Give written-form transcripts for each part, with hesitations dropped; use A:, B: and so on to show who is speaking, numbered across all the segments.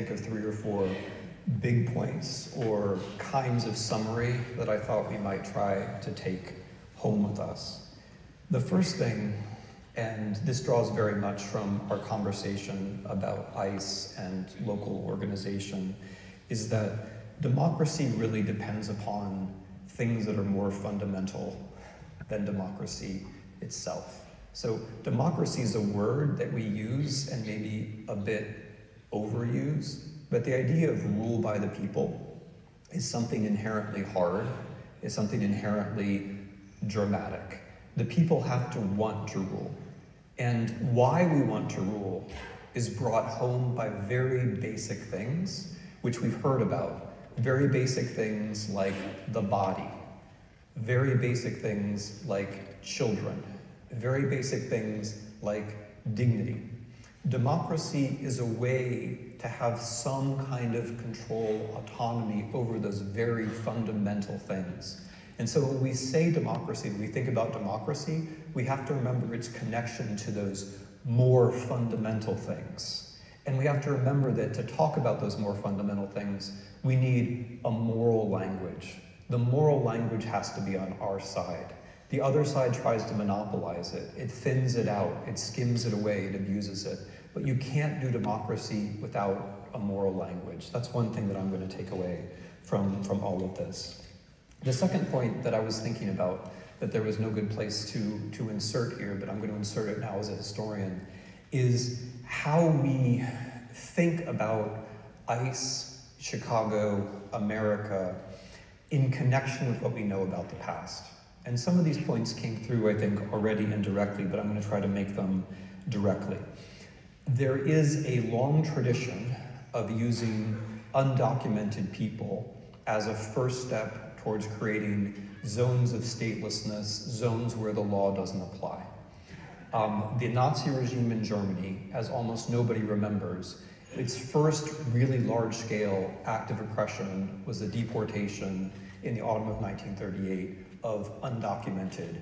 A: think of 3 or 4 big points or kinds of summary that I thought we might try to take home with us. The first thing, and this draws very much from our conversation about ICE and local organization, is that democracy really depends upon things that are more fundamental than democracy itself. So democracy is a word that we use and maybe a bit overuse, but the idea of rule by the people is something inherently hard, is something inherently dramatic. The people have to want to rule. And why we want to rule is brought home by very basic things, which we've heard about. Very basic things like the body. Very basic things like children. Very basic things like dignity. Democracy is a way to have some kind of control, autonomy over those very fundamental things. And so when we say democracy, when we think about democracy, we have to remember its connection to those more fundamental things. And we have to remember that to talk about those more fundamental things, we need a moral language. The moral language has to be on our side. The other side tries to monopolize it. It thins it out, it skims it away, it abuses it. But you can't do democracy without a moral language. That's one thing that I'm going to take away from all of this. The second point that I was thinking about, that there was no good place to insert here, but I'm going to insert it now as a historian, is how we think about ICE, Chicago, America, in connection with what we know about the past. And some of these points came through, I think, already indirectly, but I'm going to try to make them directly. There is a long tradition of using undocumented people as a first step towards creating zones of statelessness, zones where the law doesn't apply. The Nazi regime in Germany, as almost nobody remembers, its first really large-scale act of oppression was the deportation in the autumn of 1938 of undocumented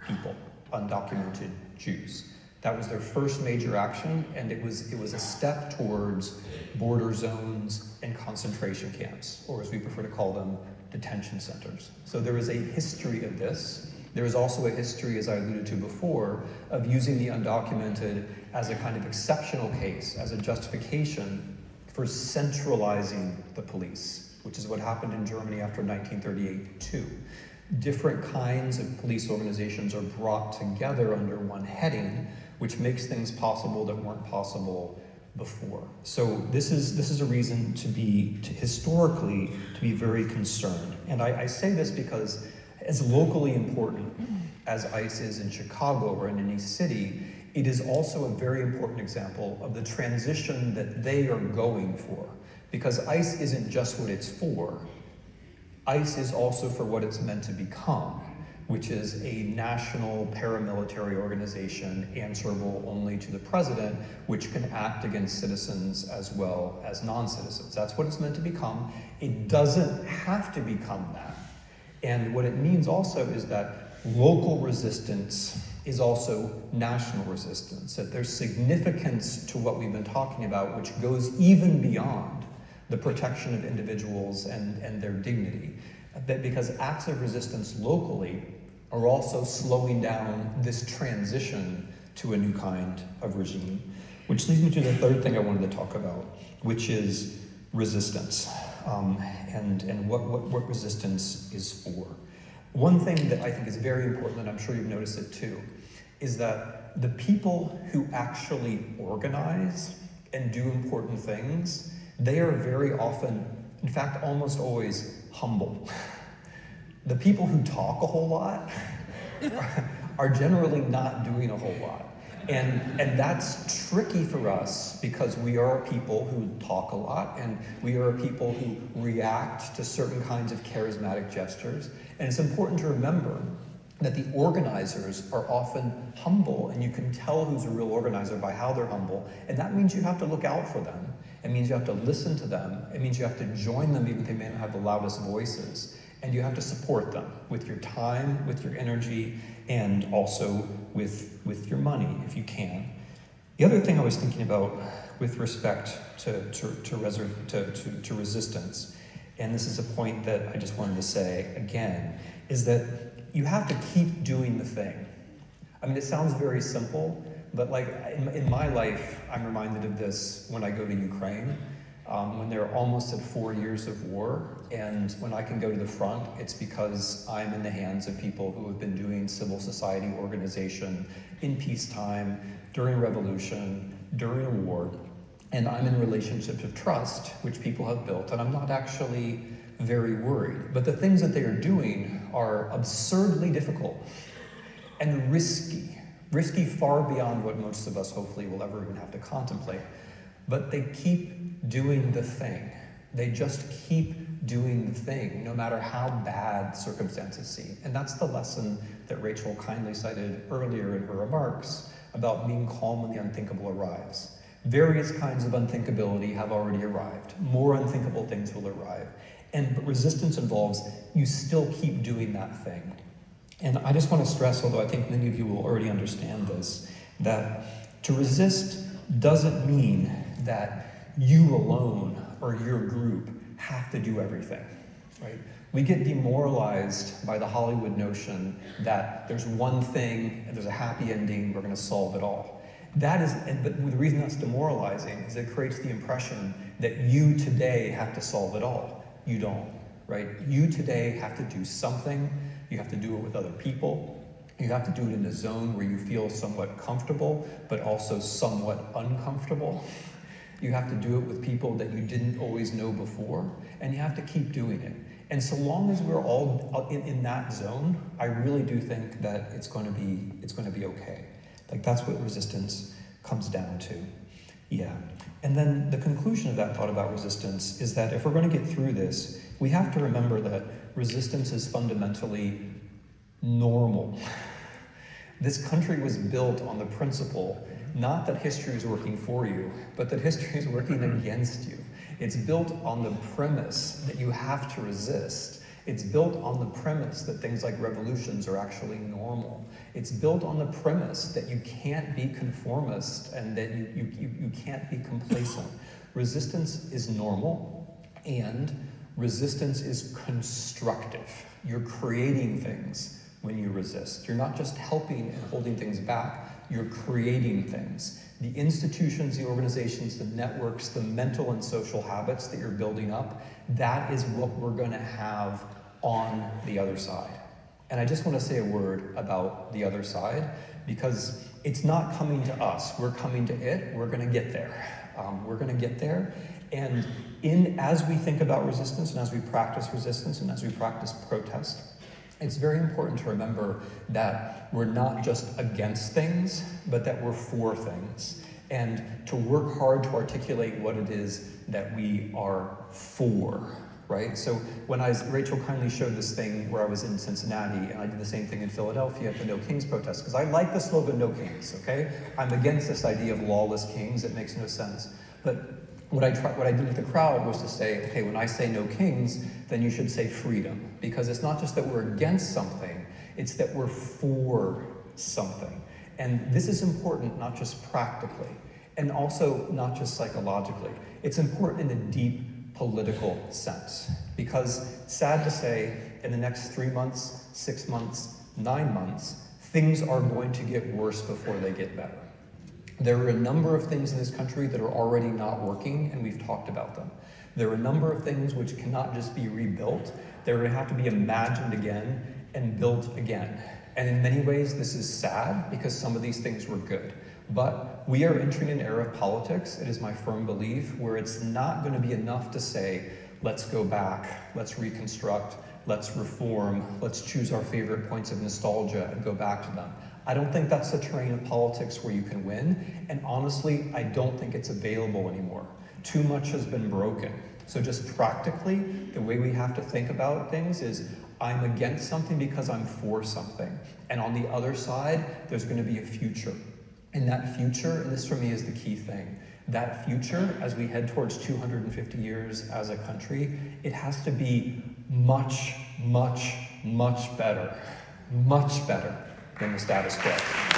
A: people, undocumented Jews. That was their first major action, and it was a step towards border zones and concentration camps, or as we prefer to call them, detention centers. So there is a history of this. There is also a history, as I alluded to before, of using the undocumented as a kind of exceptional case, as a justification for centralizing the police, which is what happened in Germany after 1938 too. Different kinds of police organizations are brought together under one heading, which makes things possible that weren't possible before. So this is a reason to be very concerned. And I say this because as locally important as ICE is in Chicago or in any city, it is also a very important example of the transition that they are going for. Because ICE isn't just what it's for. ICE is also for what it's meant to become, which is a national paramilitary organization answerable only to the president, which can act against citizens as well as non-citizens. That's what it's meant to become. It doesn't have to become that. And what it means also is that local resistance is also national resistance, that there's significance to what we've been talking about, which goes even beyond the protection of individuals and their dignity. That because acts of resistance locally are also slowing down this transition to a new kind of regime. Which leads me to the third thing I wanted to talk about, which is resistance, and what resistance is for. One thing that I think is very important, and I'm sure you've noticed it too, is that the people who actually organize and do important things, they are very often, in fact, almost always humble. The people who talk a whole lot are generally not doing a whole lot. And that's tricky for us because we are people who talk a lot and we are people who react to certain kinds of charismatic gestures. And it's important to remember that the organizers are often humble, and you can tell who's a real organizer by how they're humble, and that means you have to look out for them. It means you have to listen to them. It means you have to join them even if they may not have the loudest voices. And you have to support them with your time, with your energy, and also with your money if you can. The other thing I was thinking about with respect to resistance, and this is a point that I just wanted to say again, is that you have to keep doing the thing. I mean, it sounds very simple, but like in my life, I'm reminded of this when I go to Ukraine, when they're almost at 4 years of war, and when I can go to the front, it's because I'm in the hands of people who have been doing civil society organization in peacetime, during revolution, during a war, and I'm in relationships of trust, which people have built, and I'm not actually very worried. But the things that they are doing are absurdly difficult and risky far beyond what most of us hopefully will ever even have to contemplate. But they keep doing the thing. They just keep doing the thing, no matter how bad circumstances seem. And that's the lesson that Rachel kindly cited earlier in her remarks about being calm when the unthinkable arrives. Various kinds of unthinkability have already arrived. More unthinkable things will arrive. But resistance involves you still keep doing that thing. And I just want to stress, although I think many of you will already understand this, that to resist doesn't mean that you alone or your group have to do everything, right? We get demoralized by the Hollywood notion that there's one thing and there's a happy ending, we're going to solve it all. But the reason that's demoralizing is it creates the impression that you today have to solve it all. You don't, right? You today have to do something. You have to do it with other people. You have to do it in a zone where you feel somewhat comfortable, but also somewhat uncomfortable. You have to do it with people that you didn't always know before, and you have to keep doing it. And so long as we're all in that zone, I really do think that it's going to be okay. Like that's what resistance comes down to. Yeah. And then the conclusion of that thought about resistance is that if we're going to get through this, we have to remember that resistance is fundamentally normal. This country was built on the principle, not that history is working for you, but that history is working against you. It's built on the premise that you have to resist. It's built on the premise that things like revolutions are actually normal. It's built on the premise that you can't be conformist and that you can't be complacent. Resistance is normal, and resistance is constructive. You're creating things when you resist. You're not just helping and holding things back, you're creating things. The institutions, the organizations, the networks, the mental and social habits that you're building up, that is what we're going to have on the other side. And I just want to say a word about the other side, because it's not coming to us. We're coming to it. We're going to get there. We're going to get there. And as we think about resistance, and as we practice resistance, and as we practice protest, it's very important to remember that we're not just against things, but that we're for things. And to work hard to articulate what it is that we are for. Right? So when Rachel kindly showed this thing where I was in Cincinnati, and I did the same thing in Philadelphia at the No Kings protest, because I like the slogan No Kings, okay? I'm against this idea of lawless kings. It makes no sense. But what I did with the crowd was to say, okay, when I say no kings, then you should say freedom. Because it's not just that we're against something, it's that we're for something. And this is important not just practically, and also not just psychologically. It's important in a deep political sense, because sad to say, in the next 3 months, 6 months, 9 months, things are going to get worse before they get better. There are a number of things in this country that are already not working, and we've talked about them. There are a number of things which cannot just be rebuilt. They're going to have to be imagined again and built again. And in many ways, this is sad, because some of these things were good. But we are entering an era of politics, it is my firm belief, where it's not going to be enough to say, let's go back, let's reconstruct, let's reform, let's choose our favorite points of nostalgia and go back to them. I don't think that's a terrain of politics where you can win, and honestly, I don't think it's available anymore. Too much has been broken. So just practically, the way we have to think about things is, I'm against something because I'm for something. And on the other side, there's going to be a future. And that future, and this for me is the key thing, that future, as we head towards 250 years as a country, it has to be much, much, much better than the status quo.